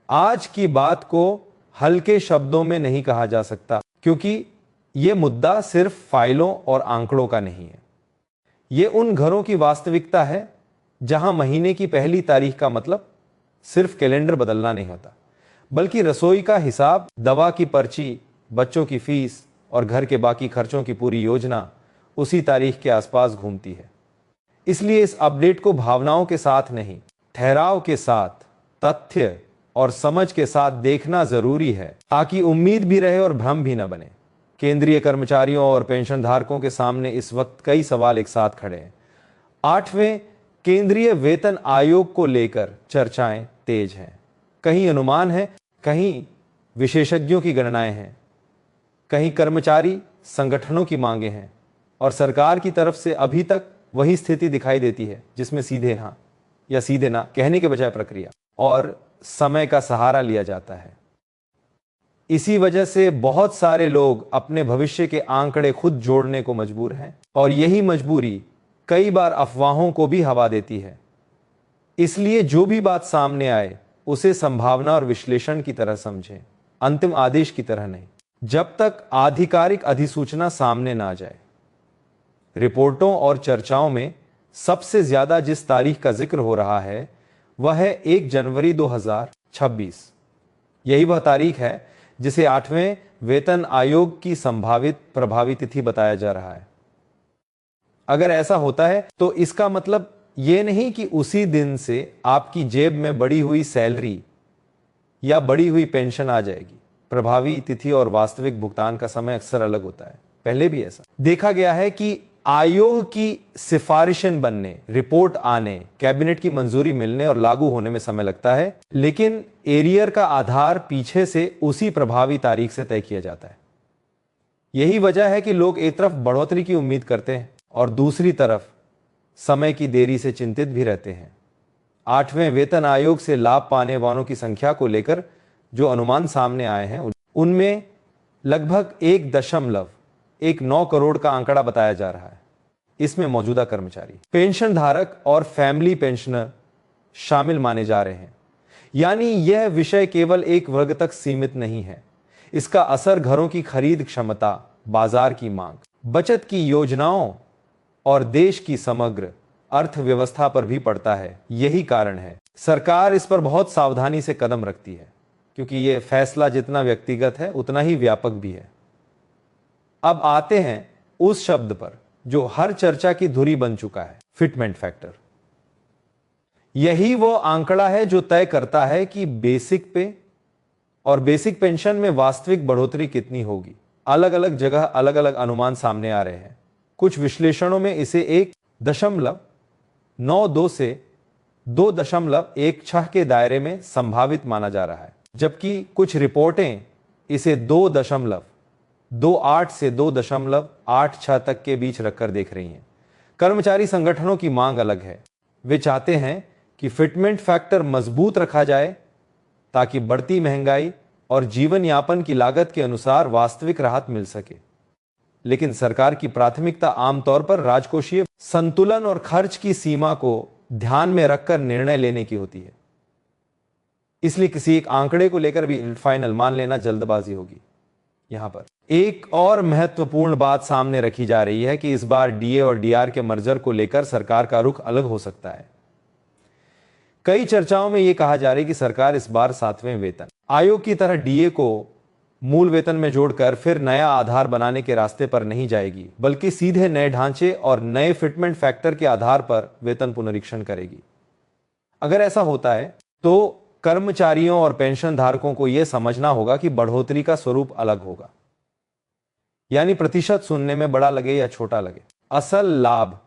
आज की बात को हल्के शब्दों में नहीं कहा जा सकता, क्योंकि ये मुद्दा सिर्फ फाइलों और आंकड़ों का नहीं है। ये उन घरों की वास्तविकता है जहां महीने की पहली तारीख का मतलब सिर्फ कैलेंडर बदलना नहीं होता, बल्कि रसोई का हिसाब, दवा की पर्ची, बच्चों की फीस और घर के बाकी खर्चों की पूरी योजना उसी तारीख के आसपास घूमती है। इसलिए इस अपडेट को भावनाओं के साथ नहीं, ठहराव के साथ, तथ्य और समझ के साथ देखना जरूरी है, ताकि उम्मीद भी रहे और भ्रम भी न बने। केंद्रीय कर्मचारियों और पेंशन धारकों के सामने इस वक्त कई सवाल एक साथ खड़े हैं। 8वें केंद्रीय वेतन आयोग को लेकर चर्चाएं तेज हैं। कहीं अनुमान है, कहीं विशेषज्ञों की गणनाएं हैं, कहीं कर्मचारी संगठनों की मांगे हैं, और सरकार की तरफ से अभी तक वही स्थिति दिखाई देती है जिसमें सीधे हाँ या सीधे ना कहने के बजाय प्रक्रिया और समय का सहारा लिया जाता है। इसी वजह से बहुत सारे लोग अपने भविष्य के आंकड़े खुद जोड़ने को मजबूर हैं, और यही मजबूरी कई बार अफवाहों को भी हवा देती है। इसलिए जो भी बात सामने आए उसे संभावना और विश्लेषण की तरह समझें, अंतिम आदेश की तरह नहीं, जब तक आधिकारिक अधिसूचना सामने ना आ जाए। रिपोर्टों और चर्चाओं में सबसे ज्यादा जिस तारीख का जिक्र हो रहा है वह है 1 जनवरी 2026। यही वह तारीख है जिसे 8वें वेतन आयोग की संभावित प्रभावी तिथि बताया जा रहा है। अगर ऐसा होता है तो इसका मतलब यह नहीं कि उसी दिन से आपकी जेब में बढ़ी हुई सैलरी या बढ़ी हुई पेंशन आ जाएगी। प्रभावी तिथि और वास्तविक भुगतान का समय अक्सर अलग होता है। पहले भी ऐसा देखा गया है कि आयोग की सिफारिशें बनने, रिपोर्ट आने, कैबिनेट की मंजूरी मिलने और लागू होने में समय लगता है, लेकिन एरियर का आधार पीछे से उसी प्रभावी तारीख से तय किया जाता है। यही वजह है कि लोग एक तरफ बढ़ोतरी की उम्मीद करते हैं और दूसरी तरफ समय की देरी से चिंतित भी रहते हैं। 8वें वेतन आयोग से लाभ पाने वालों की संख्या को लेकर जो अनुमान सामने आए हैं उनमें लगभग 1.19 करोड़ का आंकड़ा बताया जा रहा है। इसमें मौजूदा कर्मचारी, पेंशन धारक और फैमिली पेंशनर शामिल माने जा रहे हैं। यानी यह विषय केवल एक वर्ग तक सीमित नहीं है। इसका असर घरों की खरीद क्षमता, बाजार की मांग, बचत की योजनाओं और देश की समग्र अर्थव्यवस्था पर भी पड़ता है। यही कारण है सरकार इस पर बहुत सावधानी से कदम रखती है, क्योंकि यह फैसला जितना व्यक्तिगत है उतना ही व्यापक भी है। अब आते हैं उस शब्द पर जो हर चर्चा की धुरी बन चुका है, फिटमेंट फैक्टर। यही वो आंकड़ा है जो तय करता है कि बेसिक पे और बेसिक पेंशन में वास्तविक बढ़ोतरी कितनी होगी। अलग अलग जगह अलग अलग अनुमान सामने आ रहे हैं। कुछ विश्लेषणों में इसे 1.92 से 2.16 के दायरे में संभावित माना जा रहा है, जबकि कुछ रिपोर्टें इसे 2.28 से 2.86 तक के बीच रखकर देख रही हैं। कर्मचारी संगठनों की मांग अलग है। वे चाहते हैं कि फिटमेंट फैक्टर मजबूत रखा जाए ताकि बढ़ती महंगाई और जीवन यापन की लागत के अनुसार वास्तविक राहत मिल सके। लेकिन सरकार की प्राथमिकता आमतौर पर राजकोषीय संतुलन और खर्च की सीमा को ध्यान में रखकर निर्णय लेने की होती है। इसलिए किसी एक आंकड़े को लेकर भी फाइनल मान लेना जल्दबाजी होगी। यहां पर एक और महत्वपूर्ण बात सामने रखी जा रही है कि इस बार डीए और डीआर के मर्जर को लेकर सरकार का रुख अलग हो सकता है। कई चर्चाओं में यह कहा जा रहा है कि सरकार इस बार 7वें वेतन आयोग की तरह डीए को मूल वेतन में जोड़कर फिर नया आधार बनाने के रास्ते पर नहीं जाएगी, बल्कि सीधे नए ढांचे और नए फिटमेंट फैक्टर के आधार पर वेतन पुनरीक्षण करेगी। अगर ऐसा होता है तो कर्मचारियों और पेंशन धारकों को यह समझना होगा कि बढ़ोतरी का स्वरूप अलग होगा। यानी प्रतिशत सुनने में बड़ा लगे या छोटा लगे, असल लाभ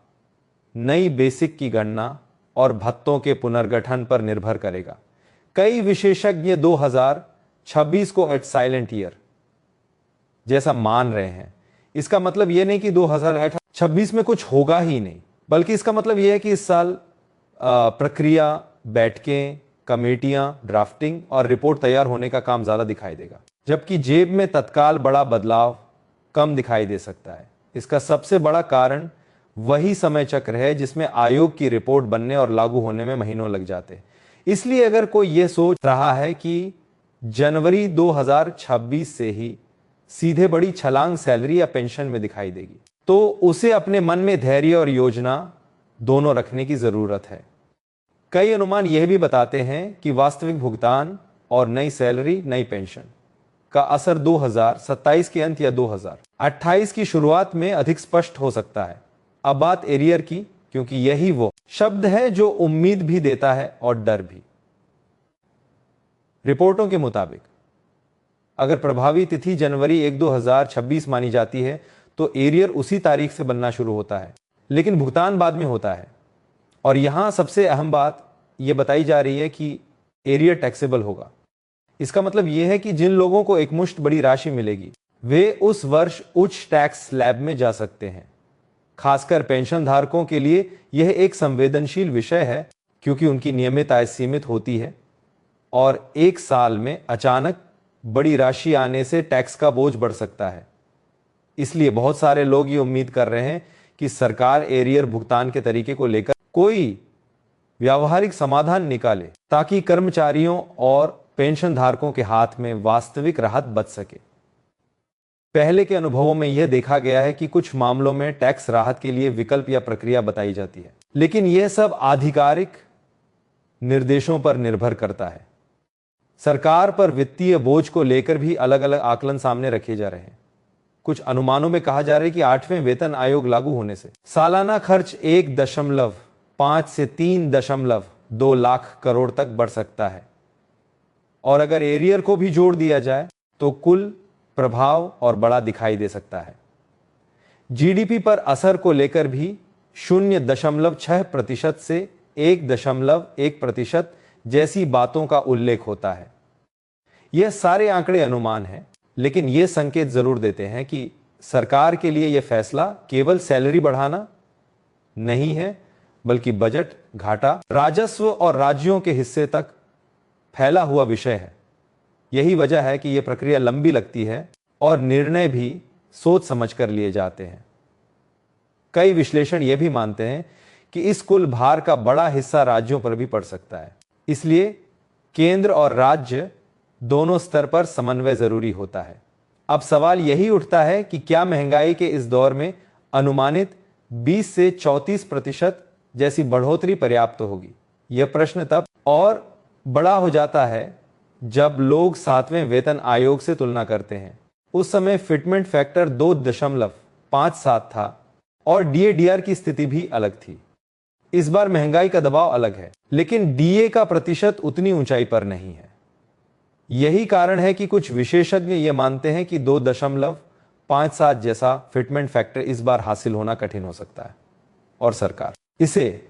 नई बेसिक की गणना और भत्तों के पुनर्गठन पर निर्भर करेगा। कई विशेषज्ञ 2026 को एट साइलेंट ईयर जैसा मान रहे हैं। इसका मतलब यह नहीं कि 2026 में कुछ होगा ही नहीं, बल्कि इसका मतलब यह है कि इस साल प्रक्रिया, बैठकें, कमेटियां, ड्राफ्टिंग और रिपोर्ट तैयार होने का काम ज्यादा दिखाई देगा, जबकि जेब में तत्काल बड़ा बदलाव कम दिखाई दे सकता है। इसका सबसे बड़ा कारण वही समय चक्र है जिसमें आयोग की रिपोर्ट बनने और लागू होने में महीनों लग जाते हैं। इसलिए अगर कोई यह सोच रहा है कि जनवरी 2026 से ही सीधे बड़ी छलांग सैलरी या पेंशन में दिखाई देगी, तो उसे अपने मन में धैर्य और योजना दोनों रखने की जरूरत है। कई अनुमान यह भी बताते हैं कि वास्तविक भुगतान और नई सैलरी, नई पेंशन का असर 2027 के अंत या 2028 की शुरुआत में अधिक स्पष्ट हो सकता है। अब बात एरियर की, क्योंकि यही वो शब्द है जो उम्मीद भी देता है और डर भी। रिपोर्टों के मुताबिक अगर प्रभावी तिथि जनवरी 1, 2026 मानी जाती है तो एरियर उसी तारीख से बनना शुरू होता है, लेकिन भुगतान बाद में होता है। और यहां सबसे अहम बात यह बताई जा रही है कि एरियर टैक्सेबल होगा। इसका मतलब यह है कि जिन लोगों को एकमुश्त बड़ी राशि मिलेगी वे उस वर्ष उच्च टैक्स स्लैब में जा सकते हैं। खासकर पेंशन धारकों के लिए यह एक संवेदनशील विषय है, क्योंकि उनकी नियमित आय सीमित होती है और एक साल में अचानक बड़ी राशि आने से टैक्स का बोझ बढ़ सकता है। इसलिए बहुत सारे लोग ये उम्मीद कर रहे हैं कि सरकार एरियर भुगतान के तरीके को लेकर कोई व्यावहारिक समाधान निकाले, ताकि कर्मचारियों और पेंशन धारकों के हाथ में वास्तविक राहत बच सके। पहले के अनुभवों में यह देखा गया है कि कुछ मामलों में टैक्स राहत के लिए विकल्प या प्रक्रिया बताई जाती है, लेकिन यह सब आधिकारिक निर्देशों पर निर्भर करता है। सरकार पर वित्तीय बोझ को लेकर भी अलग अलग आकलन सामने रखे जा रहे हैं। कुछ अनुमानों में कहा जा रहा है कि 8वें वेतन आयोग लागू होने से सालाना खर्च 1.5 से 3.2 लाख करोड़ तक बढ़ सकता है। और अगर एरियर को भी जोड़ दिया जाए तो कुल प्रभाव और बड़ा दिखाई दे सकता है। जीडीपी पर असर को लेकर भी 0.6% से 1.1% जैसी बातों का उल्लेख होता है। यह सारे आंकड़े अनुमान हैं, लेकिन यह संकेत जरूर देते हैं कि सरकार के लिए यह फैसला केवल सैलरी बढ़ाना नहीं है, बल्कि बजट, घाटा, राजस्व और राज्यों के हिस्से तक फैला हुआ विषय है। यही वजह है कि यह प्रक्रिया लंबी लगती है और निर्णय भी सोच समझकर लिए जाते हैं। कई विश्लेषण यह भी मानते हैं कि इस कुल भार का बड़ा हिस्सा राज्यों पर भी पड़ सकता है। इसलिए केंद्र और राज्य दोनों स्तर पर समन्वय जरूरी होता है। अब सवाल यही उठता है कि क्या महंगाई के इस दौर में अनुमानित 20 से 34% जैसी बढ़ोतरी पर्याप्त होगी? यह प्रश्न तब और बड़ा हो जाता है जब लोग 7वें वेतन आयोग से तुलना करते हैं। उस समय फिटमेंट फैक्टर 2.57 था और डीए-डीआर की स्थिति भी अलग थी। इस बार महंगाई का दबाव अलग है, लेकिन डीए का प्रतिशत उतनी ऊंचाई पर नहीं है। यही कारण है कि कुछ विशेषज्ञ ये मानते हैं कि 2.57 जैसा फिटमेंट फैक्टर इस बार हासिल होना कठिन हो सकता है और सरकार इसे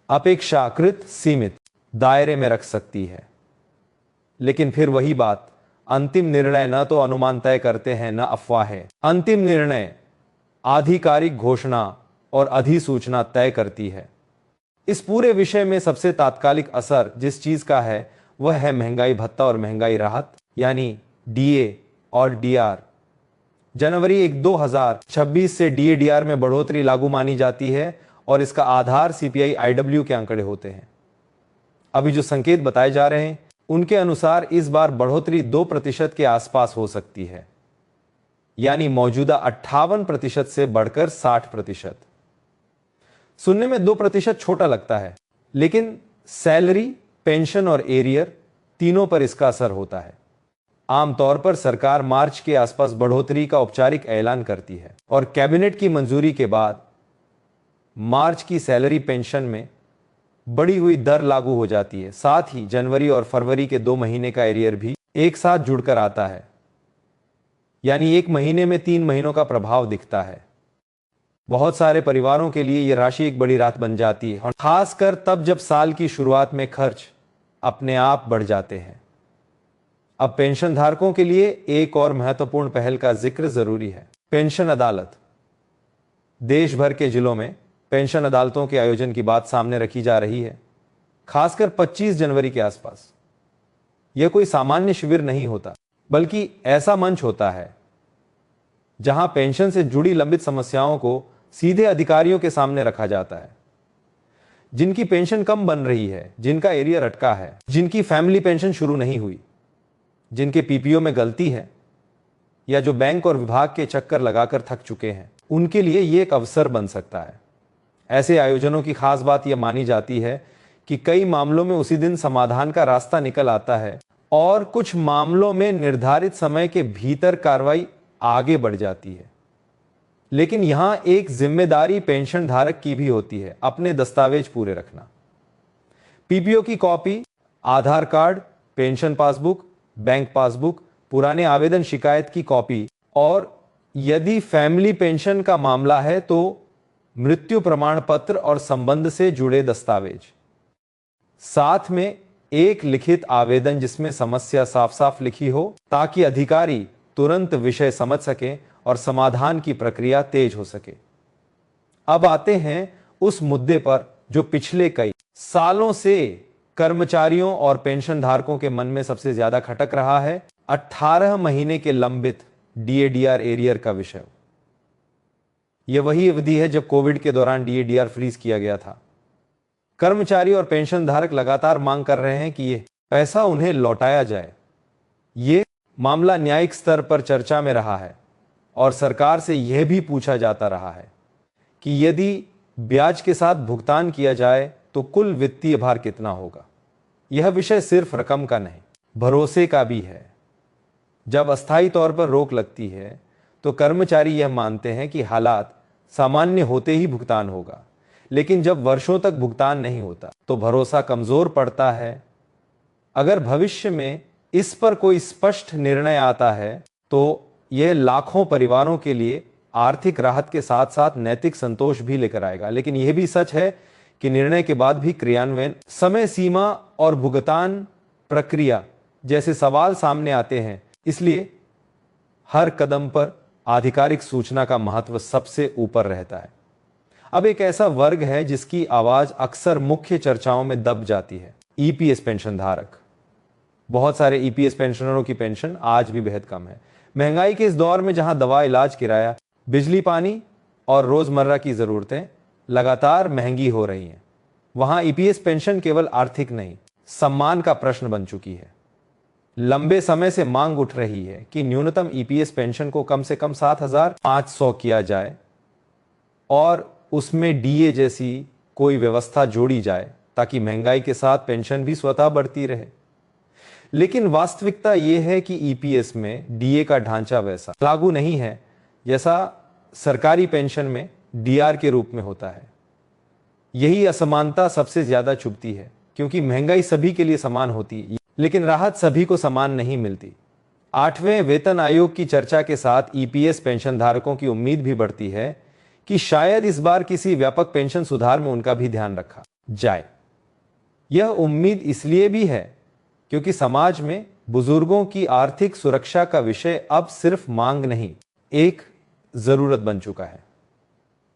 अपेक्षाकृत सीमित दायरे में रख सकती है। लेकिन फिर वही बात, अंतिम निर्णय न तो अनुमान तय करते हैं न अफवाहें। अंतिम निर्णय आधिकारिक घोषणा और अधिसूचना तय करती है। इस पूरे विषय में सबसे तात्कालिक असर जिस चीज का है वह है महंगाई भत्ता और महंगाई राहत, यानी डीए और डीआर। जनवरी 1, 2026 से डीए-डीआर में बढ़ोतरी लागू मानी जाती है और इसका आधार सीपीआई आईडब्ल्यू के आंकड़े होते हैं। अभी जो संकेत बताए जा रहे हैं उनके अनुसार इस बार बढ़ोतरी 2% के आसपास हो सकती है, यानी मौजूदा 58% से बढ़कर 60%। सुनने में 2% छोटा लगता है, लेकिन सैलरी, पेंशन और एरियर तीनों पर इसका असर होता है। आमतौर पर सरकार मार्च के आसपास बढ़ोतरी का औपचारिक ऐलान करती है और कैबिनेट की मंजूरी के बाद मार्च की सैलरी पेंशन में बढ़ी हुई दर लागू हो जाती है। साथ ही जनवरी और फरवरी के 2 महीने का एरियर भी एक साथ जुड़कर आता है, यानी एक महीने में 3 महीनों का प्रभाव दिखता है। बहुत सारे परिवारों के लिए यह राशि एक बड़ी राहत बन जाती है, और खासकर तब जब साल की शुरुआत में खर्च अपने आप बढ़ जाते हैं। अब पेंशन धारकों के लिए एक और महत्वपूर्ण पहल का जिक्र जरूरी है, पेंशन अदालत। देश भर के जिलों में पेंशन अदालतों के आयोजन की बात सामने रखी जा रही है, खासकर 25 जनवरी के आसपास। यह कोई सामान्य शिविर नहीं होता, बल्कि ऐसा मंच होता है जहां पेंशन से जुड़ी लंबित समस्याओं को सीधे अधिकारियों के सामने रखा जाता है। जिनकी पेंशन कम बन रही है, जिनका एरियर अटका है, जिनकी फैमिली पेंशन शुरू नहीं हुई, जिनके पीपीओ में गलती है, या जो बैंक और विभाग के चक्कर लगाकर थक चुके हैं, उनके लिए ये एक अवसर बन सकता है। ऐसे आयोजनों की खास बात यह मानी जाती है कि कई मामलों में उसी दिन समाधान का रास्ता निकल आता है और कुछ मामलों में निर्धारित समय के भीतर कार्रवाई आगे बढ़ जाती है। लेकिन यहां एक जिम्मेदारी पेंशन धारक की भी होती है, अपने दस्तावेज पूरे रखना। पीपीओ की copy, Aadhaar card, pension passbook, bank passbook, पुराने आवेदन शिकायत की कॉपी और यदि फैमिली पेंशन का मामला है तो मृत्यु प्रमाण पत्र और संबंध से जुड़े दस्तावेज। साथ में एक लिखित आवेदन जिसमें समस्या साफ साफ लिखी हो, ताकि अधिकारी तुरंत विषय समझ सके और समाधान की प्रक्रिया तेज हो सके। अब आते हैं उस मुद्दे पर जो पिछले कई सालों से कर्मचारियों और पेंशन धारकों के मन में सबसे ज्यादा खटक रहा है, 18 महीने के लंबित डीएडीआर एरियर का विषय। यह वही अवधि है जब कोविड के दौरान डीएडीआर फ्रीज किया गया था। कर्मचारी और पेंशन धारक लगातार मांग कर रहे हैं कि यह पैसा उन्हें लौटाया जाए। ये मामला न्यायिक स्तर पर चर्चा में रहा है और सरकार से यह भी पूछा जाता रहा है कि यदि ब्याज के साथ भुगतान किया जाए तो कुल वित्तीय भार कितना होगा। यह विषय सिर्फ रकम का नहीं, भरोसे का भी है। जब अस्थायी तौर पर रोक लगती है तो कर्मचारी यह मानते हैं कि हालात सामान्य होते ही भुगतान होगा, लेकिन जब वर्षों तक भुगतान नहीं होता तो भरोसा कमजोर पड़ता है। अगर भविष्य में इस पर कोई स्पष्ट निर्णय आता है तो यह लाखों परिवारों के लिए आर्थिक राहत के साथ साथ नैतिक संतोष भी लेकर आएगा। लेकिन यह भी सच है कि निर्णय के बाद भी क्रियान्वयन, समय सीमा और भुगतान प्रक्रिया जैसे सवाल सामने आते हैं। इसलिए हर कदम पर आधिकारिक सूचना का महत्व सबसे ऊपर रहता है। अब एक ऐसा वर्ग है जिसकी आवाज अक्सर मुख्य चर्चाओं में दब जाती है, ईपीएस पेंशन धारक। बहुत सारे ईपीएस पेंशनरों की पेंशन आज भी बेहद कम है। महंगाई के इस दौर में जहां दवा, इलाज, किराया, बिजली, पानी और रोजमर्रा की जरूरतें लगातार महंगी हो रही हैं, वहां ईपीएस पेंशन केवल आर्थिक नहीं, सम्मान का प्रश्न बन चुकी है। लंबे समय से मांग उठ रही है कि न्यूनतम ईपीएस पेंशन को कम से कम 7,500 किया जाए और उसमें डीए जैसी कोई व्यवस्था जोड़ी जाए ताकि महंगाई के साथ पेंशन भी स्वतः बढ़ती रहे। लेकिन वास्तविकता यह है कि ईपीएस में डीए का ढांचा वैसा लागू नहीं है जैसा सरकारी पेंशन में डीआर के रूप में होता है। यही असमानता सबसे ज्यादा चुभती है, क्योंकि महंगाई सभी के लिए समान होती है लेकिन राहत सभी को समान नहीं मिलती। 8वें वेतन आयोग की चर्चा के साथ ईपीएस पेंशन धारकों की उम्मीद भी बढ़ती है कि शायद इस बार किसी व्यापक पेंशन सुधार में उनका भी ध्यान रखा जाए। यह उम्मीद इसलिए भी है क्योंकि समाज में बुजुर्गों की आर्थिक सुरक्षा का विषय अब सिर्फ मांग नहीं, एक जरूरत बन चुका है।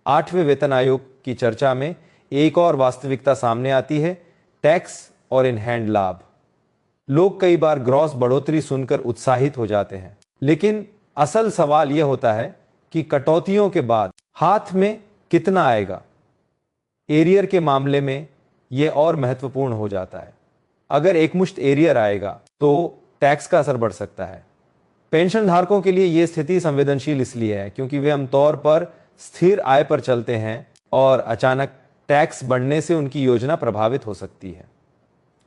8वें वेतन आयोग की चर्चा में एक और वास्तविकता सामने आती है, टैक्स और इन हैंड लाभ। लोग कई बार ग्रॉस बढ़ोतरी सुनकर उत्साहित हो जाते हैं, लेकिन असल सवाल यह होता है कि कटौतियों के बाद हाथ में कितना आएगा। एरियर के मामले में यह और महत्वपूर्ण हो जाता है। अगर एकमुश्त एरियर आएगा तो टैक्स का असर बढ़ सकता है। पेंशन धारकों के लिए यह स्थिति संवेदनशील इसलिए है क्योंकि वे आमतौर पर स्थिर आय पर चलते हैं और अचानक टैक्स बढ़ने से उनकी योजना प्रभावित हो सकती है।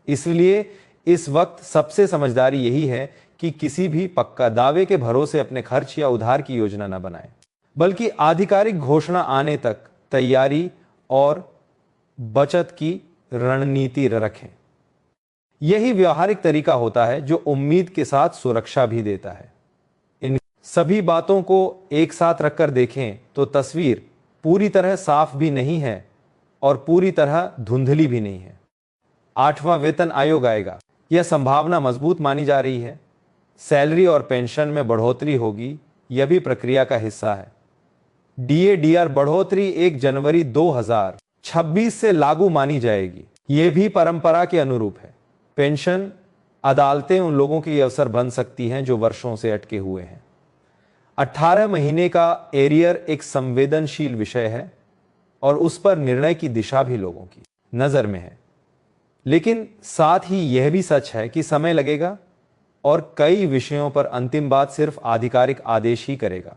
इसलिए इस वक्त सबसे समझदारी यही है कि किसी भी पक्का दावे के भरोसे अपने खर्च या उधार की योजना न बनाएं, बल्कि आधिकारिक घोषणा आने तक तैयारी और बचत की रणनीति रखें। यही व्यवहारिक तरीका होता है जो उम्मीद के साथ सुरक्षा भी देता है। इन सभी बातों को एक साथ रखकर देखें तो तस्वीर पूरी तरह साफ भी नहीं है और पूरी तरह धुंधली भी नहीं है। 8वां वेतन आयोग आएगा, यह संभावना मजबूत मानी जा रही है। सैलरी और पेंशन में बढ़ोतरी होगी, यह भी प्रक्रिया का हिस्सा है। डीए-डीआर बढ़ोतरी 1 जनवरी 2026 से लागू मानी जाएगी, यह भी परंपरा के अनुरूप है। पेंशन अदालतें उन लोगों के लिए अवसर बन सकती हैं जो वर्षों से अटके हुए हैं। 18 महीने का एरियर एक संवेदनशील विषय है और उस पर निर्णय की दिशा भी लोगों की। नजर में है। लेकिन साथ ही यह भी सच है कि समय लगेगा और कई विषयों पर अंतिम बात सिर्फ आधिकारिक आदेश ही करेगा।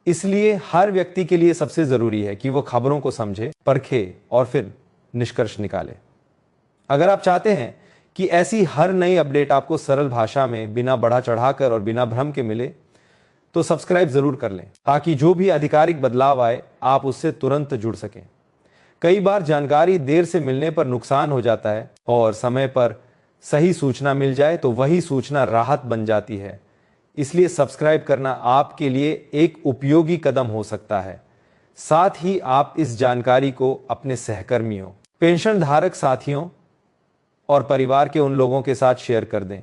इसलिए हर व्यक्ति के लिए सबसे जरूरी है कि वो खबरों को समझे, परखे और फिर निष्कर्ष निकाले। अगर आप चाहते हैं कि ऐसी हर नई अपडेट आपको सरल भाषा में, बिना बढ़ा चढ़ाकर और बिना भ्रम के मिले, तो सब्सक्राइब जरूर कर लें ताकि जो भी आधिकारिक बदलाव आए आप उससे तुरंत जुड़ सकें। कई बार जानकारी देर से मिलने पर नुकसान हो जाता है और समय पर सही सूचना मिल जाए तो वही सूचना राहत बन जाती है। इसलिए सब्सक्राइब करना आपके लिए एक उपयोगी कदम हो सकता है। साथ ही आप इस जानकारी को अपने सहकर्मियों, पेंशन धारक साथियों और परिवार के उन लोगों के साथ शेयर कर दें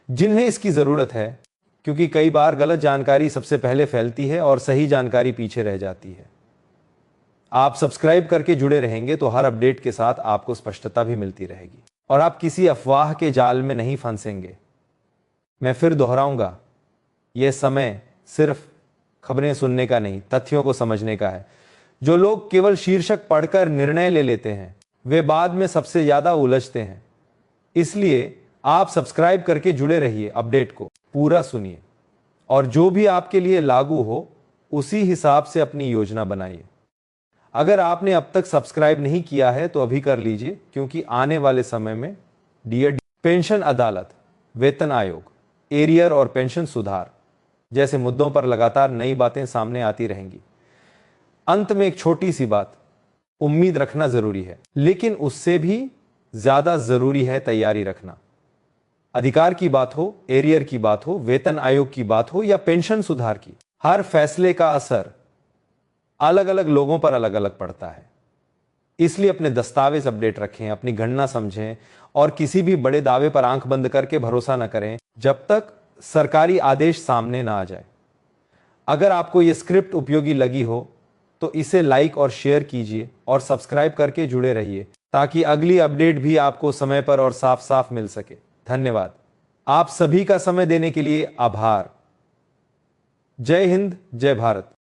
जिन्हें इसकी जरूरत है, क्योंकि कई बार गलत जानकारी सबसे पहले फैलती है और सही जानकारी पीछे रह जाती है। आप सब्सक्राइब करके जुड़े रहेंगे तो हर अपडेट के साथ आपको स्पष्टता भी मिलती रहेगी और आप किसी अफवाह के जाल में नहीं फंसेंगे। मैं फिर दोहराऊंगा, यह समय सिर्फ खबरें सुनने का नहीं, तथ्यों को समझने का है। जो लोग केवल शीर्षक पढ़कर निर्णय ले लेते हैं वे बाद में सबसे ज्यादा उलझते हैं। इसलिए आप सब्सक्राइब करके जुड़े रहिए, अपडेट को पूरा सुनिए और जो भी आपके लिए लागू हो उसी हिसाब से अपनी योजना बनाइए। अगर आपने अब तक सब्सक्राइब नहीं किया है तो अभी कर लीजिए, क्योंकि आने वाले समय में डीए, पेंशन अदालत, वेतन आयोग, एरियर और पेंशन सुधार जैसे मुद्दों पर लगातार नई बातें सामने आती रहेंगी। अंत में एक छोटी सी बात, उम्मीद रखना जरूरी है, लेकिन उससे भी ज्यादा जरूरी है तैयारी रखना। अधिकार की बात हो, एरियर की बात हो, वेतन आयोग की बात हो या पेंशन सुधार की, हर फैसले का असर अलग अलग लोगों पर अलग अलग पड़ता है। इसलिए अपने दस्तावेज अपडेट रखें, अपनी गणना समझें और किसी भी बड़े दावे पर आंख बंद करके भरोसा न करें जब तक सरकारी आदेश सामने ना आ जाए। अगर आपको यह स्क्रिप्ट उपयोगी लगी हो तो इसे लाइक और शेयर कीजिए और सब्सक्राइब करके जुड़े रहिए ताकि अगली अपडेट भी आपको समय पर और साफ साफ मिल सके। धन्यवाद। आप सभी का समय देने के लिए आभार। जय हिंद, जय भारत।